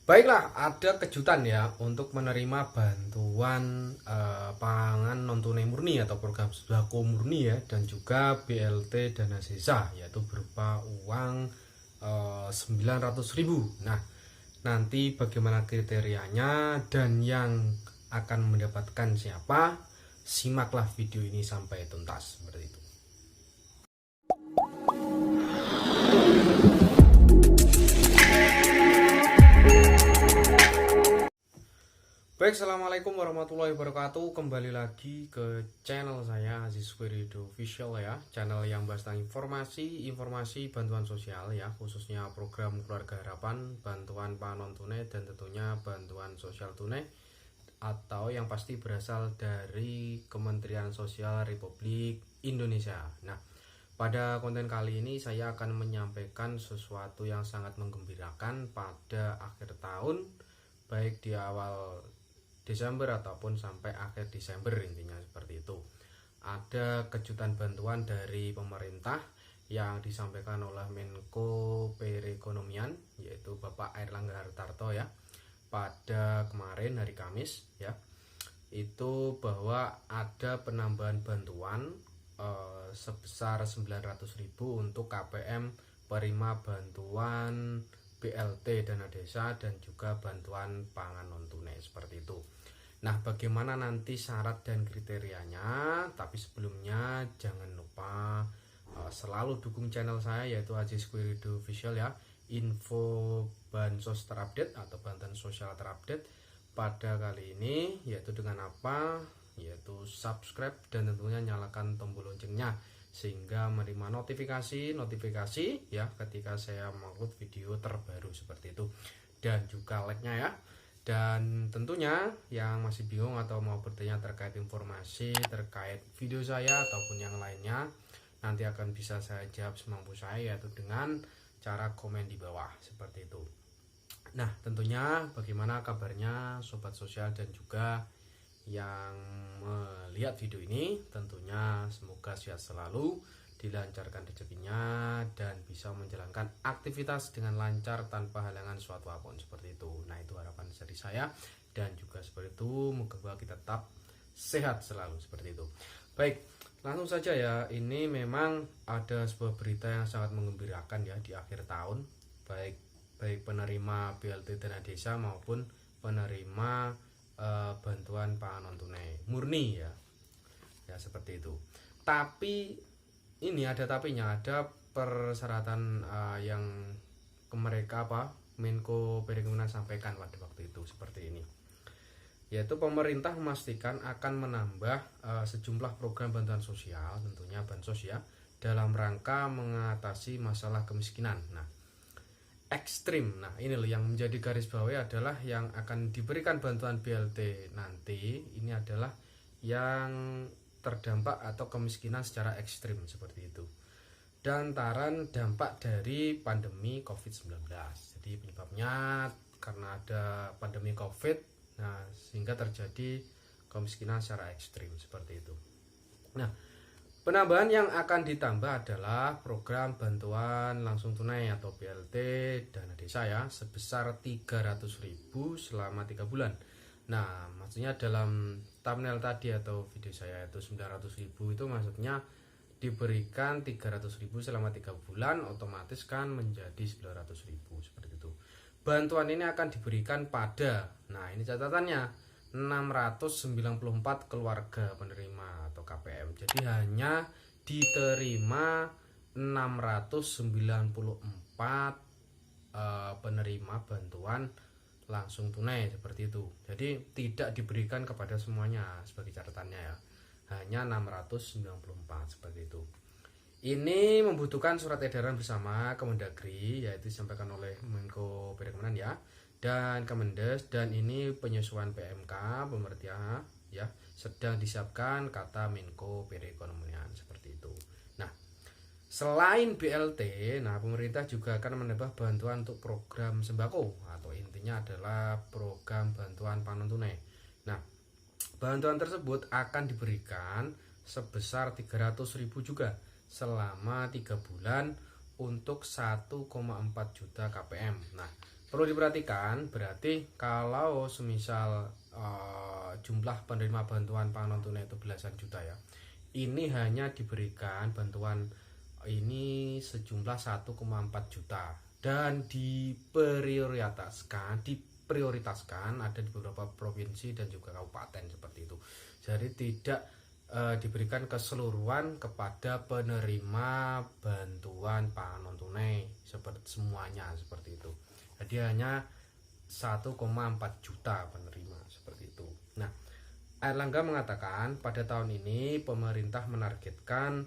Baiklah, ada kejutan ya untuk menerima bantuan pangan non tunai murni atau program sembako murni ya, dan juga BLT dana desa, yaitu berupa uang 900.000. Nah, nanti bagaimana kriterianya dan yang akan mendapatkan siapa? Simaklah video ini sampai tuntas seperti itu. Baik, assalamualaikum warahmatullahi wabarakatuh. Kembali lagi ke channel saya Aziz Wirido Official ya, channel yang bahas tentang informasi bantuan sosial ya, khususnya program Keluarga Harapan, bantuan pangan non tunai, dan tentunya bantuan sosial tunai atau yang pasti berasal dari Kementerian Sosial Republik Indonesia. Nah, pada konten kali ini saya akan menyampaikan sesuatu yang sangat menggembirakan pada akhir tahun, baik di awal Desember ataupun sampai akhir Desember, intinya seperti itu. Ada kejutan bantuan dari pemerintah yang disampaikan oleh Menko Perekonomian, yaitu Bapak Airlangga Hartarto ya, pada kemarin hari Kamis ya. Itu bahwa ada penambahan bantuan sebesar 900.000 untuk KPM penerima bantuan BLT dana desa dan juga bantuan pangan non tunai seperti itu. Nah, bagaimana nanti syarat dan kriterianya? Tapi sebelumnya jangan lupa selalu dukung channel saya, yaitu Aziz Wirido Official ya. Info bansos terupdate atau bantuan sosial terupdate pada kali ini, yaitu dengan apa? Yaitu subscribe dan tentunya nyalakan tombol loncengnya sehingga menerima notifikasi ya ketika saya mengupload video terbaru seperti itu, dan juga like-nya ya. Dan tentunya yang masih bingung atau mau bertanya terkait informasi terkait video saya ataupun yang lainnya, nanti akan bisa saya jawab semampu saya, yaitu dengan cara komen di bawah seperti itu. Nah, tentunya bagaimana kabarnya sobat sosial dan juga yang melihat video ini, tentunya semoga sehat selalu, dilancarkan rezekinya, dan bisa menjalankan aktivitas dengan lancar tanpa halangan suatu apapun seperti itu. Nah, itu harapan dari saya, dan juga seperti itu moga kita tetap sehat selalu seperti itu. Baik, langsung saja ya. Ini memang ada sebuah berita yang sangat menggembirakan ya di akhir tahun, baik penerima BLT dana desa maupun penerima bantuan pangan non tunai murni ya seperti itu. Tapi ini ada tapinya, ada persyaratan yang mereka Menko Perekonomian sampaikan pada waktu itu seperti ini, yaitu pemerintah memastikan akan menambah sejumlah program bantuan sosial, tentunya bansos ya, dalam rangka mengatasi masalah kemiskinan. Nah, ekstrim. Nah, ini loh yang menjadi garis bawahi adalah yang akan diberikan bantuan BLT nanti ini adalah yang terdampak atau kemiskinan secara ekstrim seperti itu, dan lantaran dampak dari pandemi COVID-19. Jadi penyebabnya karena ada pandemi COVID, nah sehingga terjadi kemiskinan secara ekstrim seperti itu. Nah, penambahan yang akan ditambah adalah program bantuan langsung tunai atau BLT dana desa ya, sebesar 300.000 selama 3 bulan. Nah, maksudnya dalam thumbnail tadi atau video saya itu 900.000 itu maksudnya diberikan 300.000 selama 3 bulan, otomatis kan menjadi 900.000 seperti itu. Bantuan ini akan diberikan pada, nah ini catatannya, 694 keluarga penerima atau KPM. Jadi hanya diterima 694 penerima bantuan langsung tunai seperti itu. Jadi tidak diberikan kepada semuanya sebagai catatannya ya. Hanya 694 seperti itu. Ini membutuhkan surat edaran bersama Kemendagri, yaitu disampaikan oleh Menko Perekonomian ya, dan Kemendes, dan ini penyesuaian PMK pemerintah ya, sedang disiapkan kata Menko Perekonomian seperti itu. Nah, selain BLT, nah pemerintah juga akan menambah bantuan untuk program sembako atau intinya adalah program bantuan pangan tunai. Nah, bantuan tersebut akan diberikan sebesar 300.000 juga selama 3 bulan untuk 1,4 juta KPM. Nah, perlu diperhatikan berarti kalau semisal jumlah penerima bantuan pangan non tunai itu belasan juta ya, ini hanya diberikan bantuan ini sejumlah 1,4 juta dan diprioritaskan ada di beberapa provinsi dan juga kabupaten seperti itu. Jadi tidak diberikan keseluruhan kepada penerima bantuan pangan non tunai seperti semuanya seperti itu. Jadi hanya 1,4 juta penerima seperti itu. Nah, Airlangga mengatakan pada tahun ini pemerintah menargetkan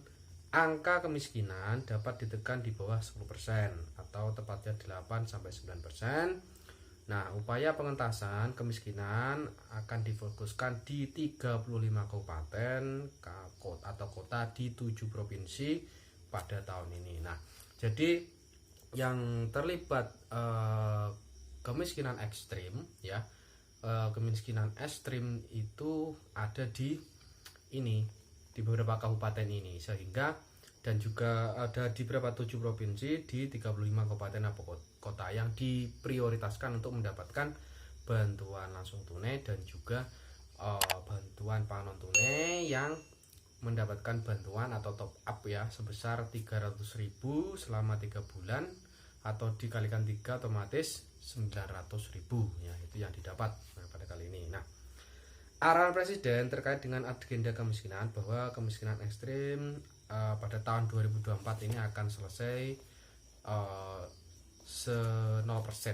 angka kemiskinan dapat ditekan di bawah 10% atau tepatnya 8-9%. Nah, upaya pengentasan kemiskinan akan difokuskan di 35 kabupaten atau kota di 7 provinsi pada tahun ini. Nah, jadi yang terlibat kemiskinan ekstrim ya, kemiskinan ekstrim itu ada di beberapa kabupaten ini, sehingga dan juga ada di beberapa 7 provinsi di 35 kabupaten atau kota yang diprioritaskan untuk mendapatkan bantuan langsung tunai dan juga bantuan pangan non tunai yang mendapatkan bantuan atau top up ya sebesar 300.000 selama 3 bulan atau dikalikan 3 otomatis 900.000 ya, itu yang didapat pada kali ini. Nah, arahan Presiden terkait dengan agenda kemiskinan bahwa kemiskinan ekstrim pada tahun 2024 ini akan selesai 0%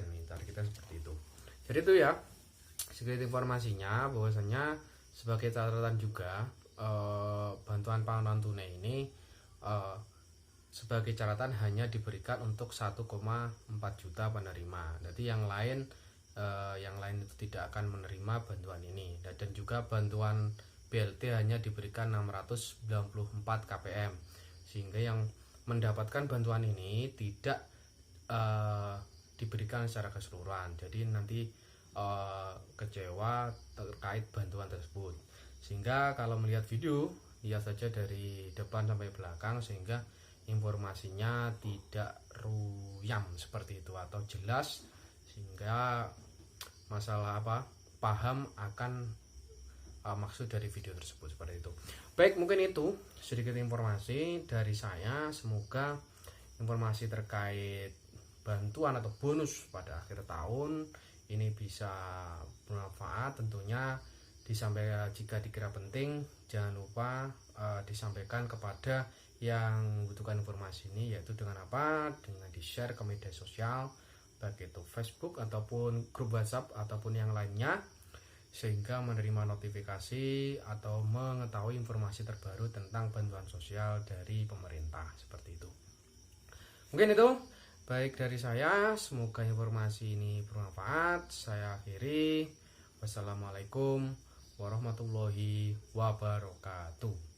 nih targetnya seperti itu. Jadi itu ya sedikit informasinya, bahwasanya sebagai catatan juga bantuan pangan non tunai ini sebagai catatan hanya diberikan untuk 1,4 juta penerima. Jadi yang lain itu tidak akan menerima bantuan ini, dan juga bantuan BLT hanya diberikan 694 kpm, sehingga yang mendapatkan bantuan ini tidak diberikan secara keseluruhan. Jadi nanti kecewa terkait bantuan tersebut, sehingga kalau melihat video lihat saja dari depan sampai belakang sehingga informasinya tidak ruyam seperti itu atau jelas, sehingga masalah paham akan maksud dari video tersebut seperti itu. Baik, mungkin itu sedikit informasi dari saya. Semoga informasi terkait bantuan atau bonus pada akhir tahun ini bisa bermanfaat. Tentunya disampaikan jika dikira penting, jangan lupa disampaikan kepada yang membutuhkan informasi ini, yaitu dengan dengan di share ke media sosial, baik itu Facebook ataupun grup WhatsApp ataupun yang lainnya, sehingga menerima notifikasi atau mengetahui informasi terbaru tentang bantuan sosial dari pemerintah seperti itu. Mungkin itu baik dari saya, semoga informasi ini bermanfaat. Saya akhiri, wassalamualaikum warahmatullahi wabarakatuh.